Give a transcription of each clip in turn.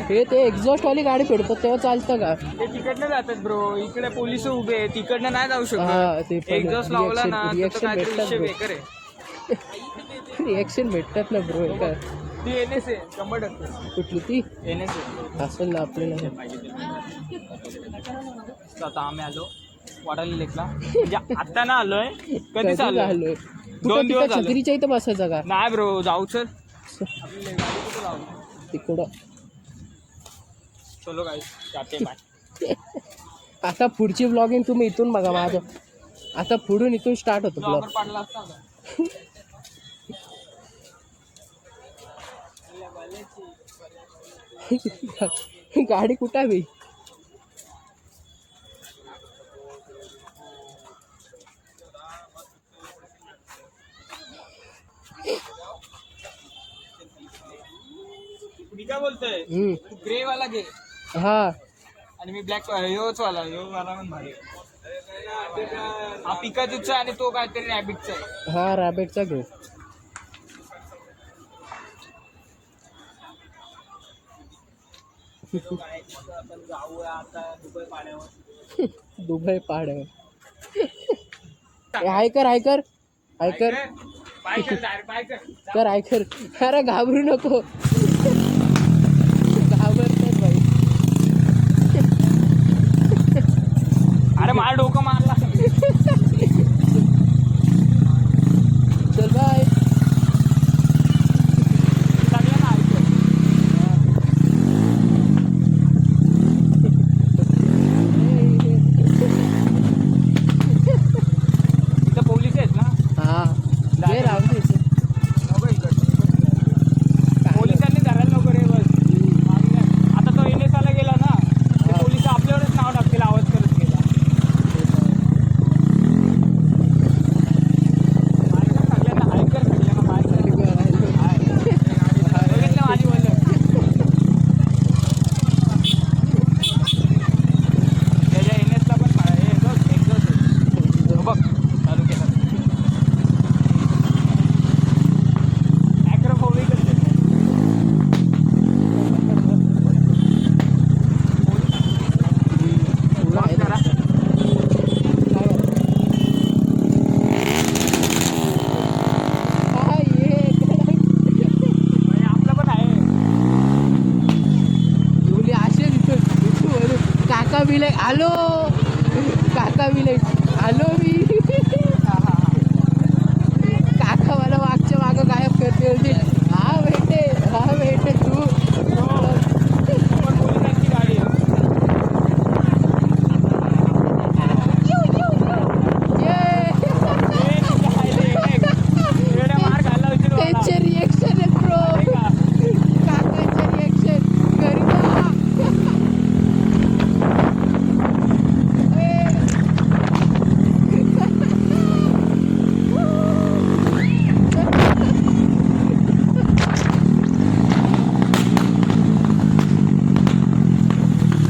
हे ते एक्झॉस्ट वाली गाडी फिरतात तेव्हा चालतं का? ते तिकडनं जातात ब्रो, इकडे पोलिस उभे आहे, तिकडनं नाही जाऊ हा, शकत. ते पण एक्झॉस्ट लावला ना तर तो रिएक्शन काहीतरी भेटतात विषय bro. बेकार आहे. रिएक्शन भेटतात ना ब्रो. काय ती NS आहे 100%. कुठली ती NS आहे. असेल ना आपल्याला. आता आम्ही आलो वाडाली लेकला, म्हणजे आता ना आलोय, कधी कधी चाललोय? झालोय 2 दिवस झाले. छत्रीच्या इथं बसायचं का? नाही ब्रो, जाऊ चल. आपली गाडी कुठं लावली? तिकडं चलो गाईस, जाते बाय. आता पुढची ब्लॉगिंग तुम्ही इथून बघा माझं. आता पुढून इथून स्टार्ट होतो ब्लॉग. ब्लॉगर पाडला असता का? गाडी कुठं आहे? मी काय बोलतोय, तू ग्रे वाला घे हा आणि मी ब्लॅक योच वाला पण भारी. हा पिकाचूचा आणि तो काहीतरी रॅबिटचा आहे. हा रॅबिटचा घेऊ. आपण जाऊया आता दुबई पाण्यावर. दुबई पाड्यावर. हाय कर हाय कर हाय कर बाय कर direct बाय कर. कर हाय कर. अरे घाबरू नको. घाबरतात भाई. अरे मला डोकं मारला. चल बाय. सगळ्यांना ऐकतो. इथं पोलीस आहेत ना? हा ये राहून दे. नको इकडं. पोलिसांनी धरायला नको रे बस. आता तो NS ला गेला ना, ते पोलिस आपल्यावरच नाव टाकतील आवाज करत गेला. सगळ्यांना ऐकर, सगळ्यांना बाय कर. बघितलं माझी बोललं. त्याच्या NS ला पण हे बघ एक्झॉस्ट आहे. बघ चालू केला. ॲक्रोफोबिक असते. पुढं आहे ना. हा, ये. आपलं पण आहे. मुली असेल इथं. काका बिले आलो. काका बिले आलो मी. काका मला मागच्या मागं गायब करते. बोलते हा भेटे तू. पण पोलिसांची गाडी आहे. ये. एवढ्या मार घालला होती मला. त्यांचे रिएक्शन आहेत ब्रो. काकांचे रिएक्शन करीना.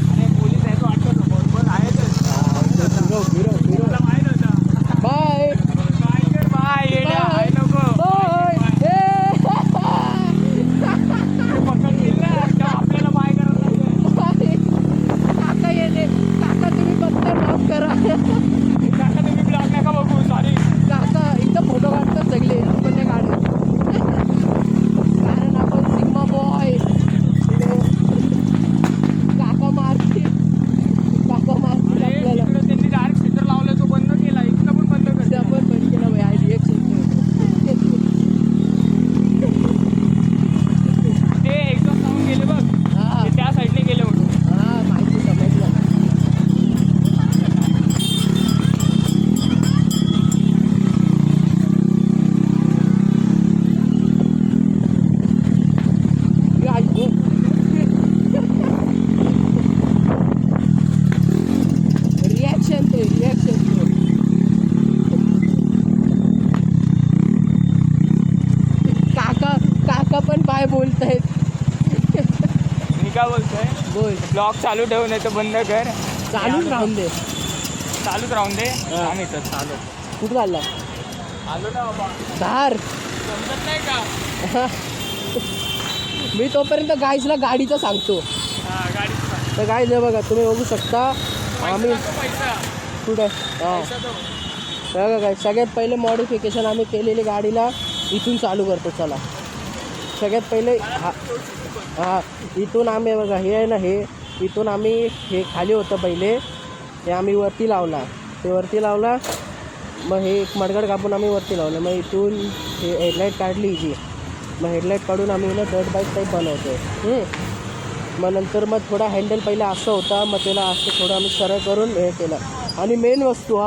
अरे पोलीस आहे तो वाटतं बरोबर आहेच. तुला माहित होतं. बाय बाय कर बाय येड्या आहे नको. ते पकडतील ना तेव्हा आपल्याला बाय करायला लागेल. काका येणे. काका तुम्ही फक्त ड्रॉप करा. काका तुम्ही ब्लॉग नका बघू सॉरी. काका इथं फोटो काढतात सगळे. आपण नाही काढत कारण आपण सिग्मा बॉय. काका मारतील. काका मारतील अरे आपल्याला. तिकडे त्यांनी डायरेक्ट स्टिकर लावला तो बंद केला. इथलं पण बंद ते कर. आपण बंद केलं भाई. आज रिएक्शन ते एकदम लावून गेले बघ. हा ते त्या साईडने गेले म्हणून. हा माहिती समजलं. रिएक्शन काका पण बाय बोलतायत. मी काय बोलतोय, बोल. ब्लॉग चालू ठेवू नाही तर बंद कर. चालूच राहून दे. चालूच राहून दे. आम्ही तर चालू कुठं चालला? आलो ना बाबा. धार. समजत नाही का? मी तोपर्यंत गाईजला गाडीचं सांगतो. हा गाडीचं सांग. तर गाईज हे बघा तुम्ही बघू शकता आम्ही पैसा कुठे हां पैसा तो. बघा काय सगळ्यात पहिले मॉडिफिकेशन आम्ही केलेली गाडीला इथून चालू करतो. चला सगळ्यात पहिले हां इथून आम्ही बघा हे आहे ना हे इथून आम्ही हे खाली होतं पहिले हे आम्ही वरती लावला. ते वरती लावला मग हे एक मडगड कापून आम्ही वरती लावलं. मग इथून हे हेडलाईट काढली हिची. मग हेडलाईट काढून आम्ही ना डर्ट बाईक टाईप बनवतो. मग नंतर मग थोडा हँडल पहिला असं होता मग त्याला असं थोडं आम्ही सरळ करून हे केलं. आणि मेन वस्तू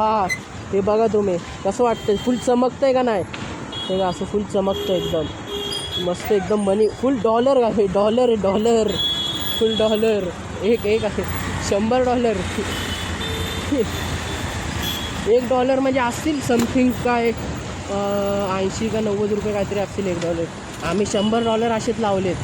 हे बघा तुम्ही कसं वाटतं फुल चमकतं आहे का नाही. हे का असं फुल चमकतं एकदम मस्त एकदम मनी फुल डॉलर आहे. डॉलर आहे डॉलर फुल डॉलर एक आहे $100. $1 म्हणजे असतील समथिंग काय 80 का 90 रुपये काहीतरी असतील $1. आम्ही $100 असेच लावलेत.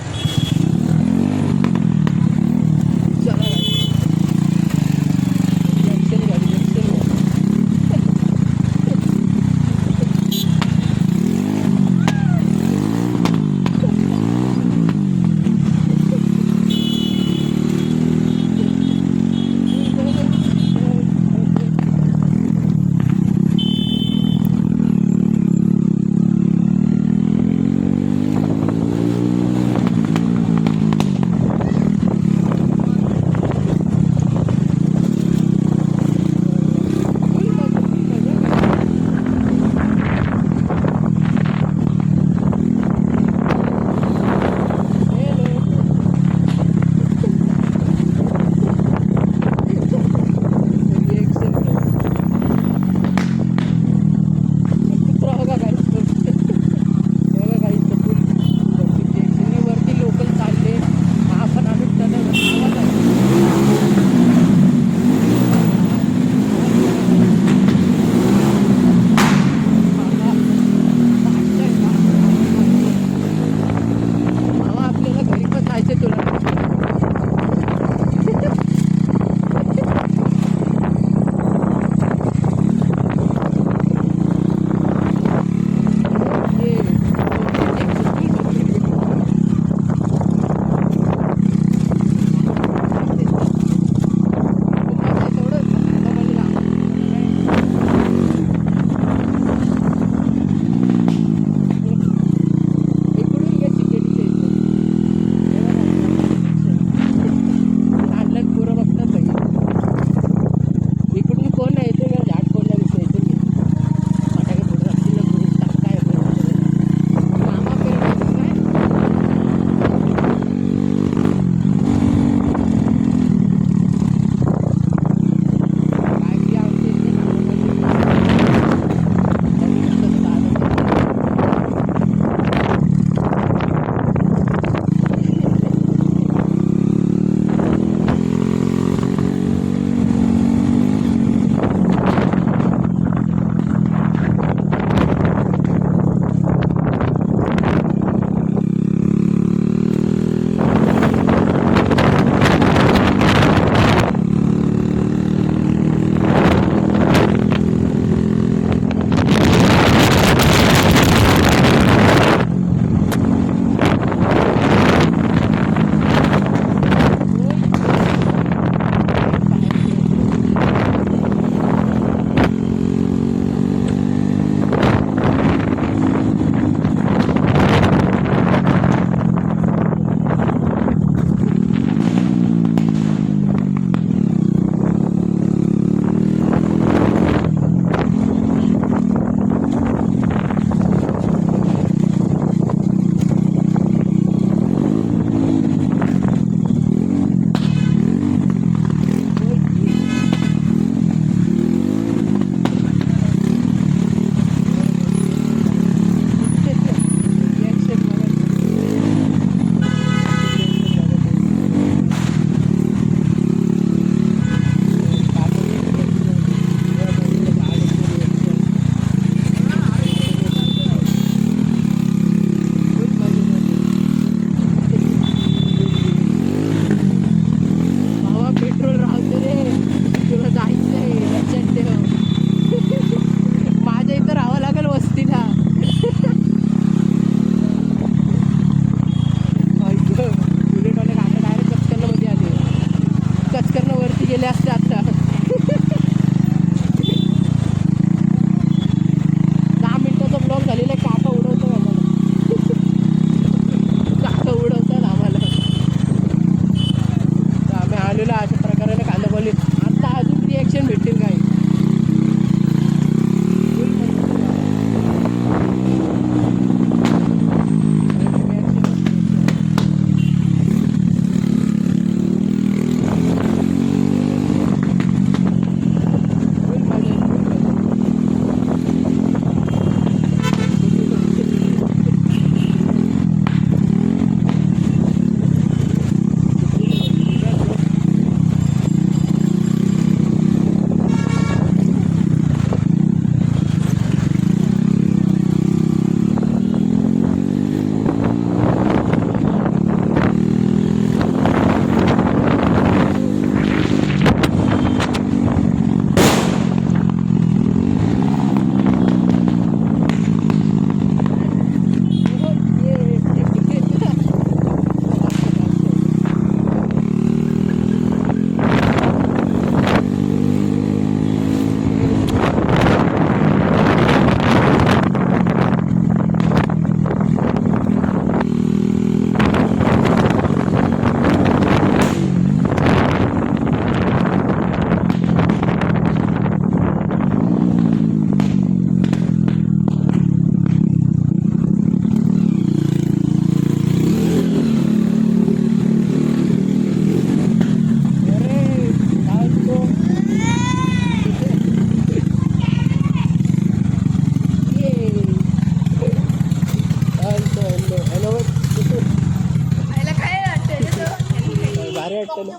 भारी वाटतं ना.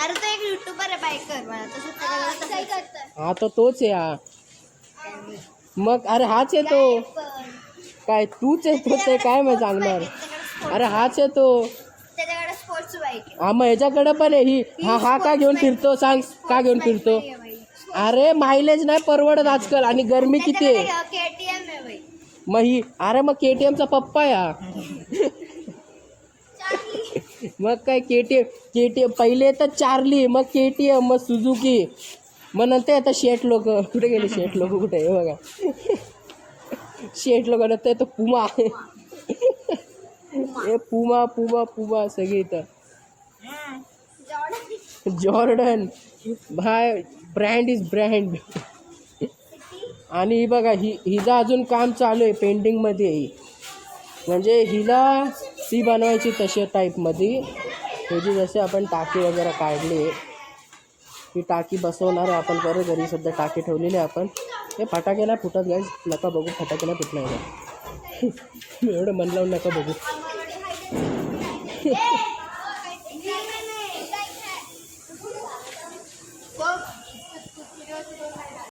अरे तो एक युट्यूबर आहे बायकर मला तसं हा तर तोच आहे हा. मग अरे हाच आहे तो. काय तूच आहे तोच आहे काय मग सांगणार. अरे हाच आहे तो. त्याच्याकडे स्पोर्ट्स बाईक आहे. हा मग ह्याच्याकडे पण आहे ही. हा का घेऊन फिरतो सांग का घेऊन फिरतो. अरे मायलेज नाही परवडत आजकाल आणि गरमी किती आहे. केटीएम आहे बाई. मग ही अरे मग केटीएमचा पप्पा या. मग काय केटीएम पहिले तर चार्ली मग केटीएम मग सुझुकी मग नंतर आता शेट लोक कुठे गेले. शेट लोक कुठे आहे बघा. शेट लोक नंतर तर पुमा. हे पुमा सगळी इथं. जॉर्डन भाय ब्रँड इज ब्रँड. आणि ही बघा हिचं अजून काम चालू आहे पेंटिंगमध्ये ही. म्हणजे हिला ती बनवायची तशा टाईपमध्ये. ह्याची जसे आपण टाकी वगैरे काढली ही टाकी बसवणार आहे आपण. बरं घरी सध्या टाकी ठेवलेली आहे आपण. हे फटाके नाही फुटत गाईज नका बघू. फटाके नाही फुटणार आहे. एवढं मन लावून नका बघू.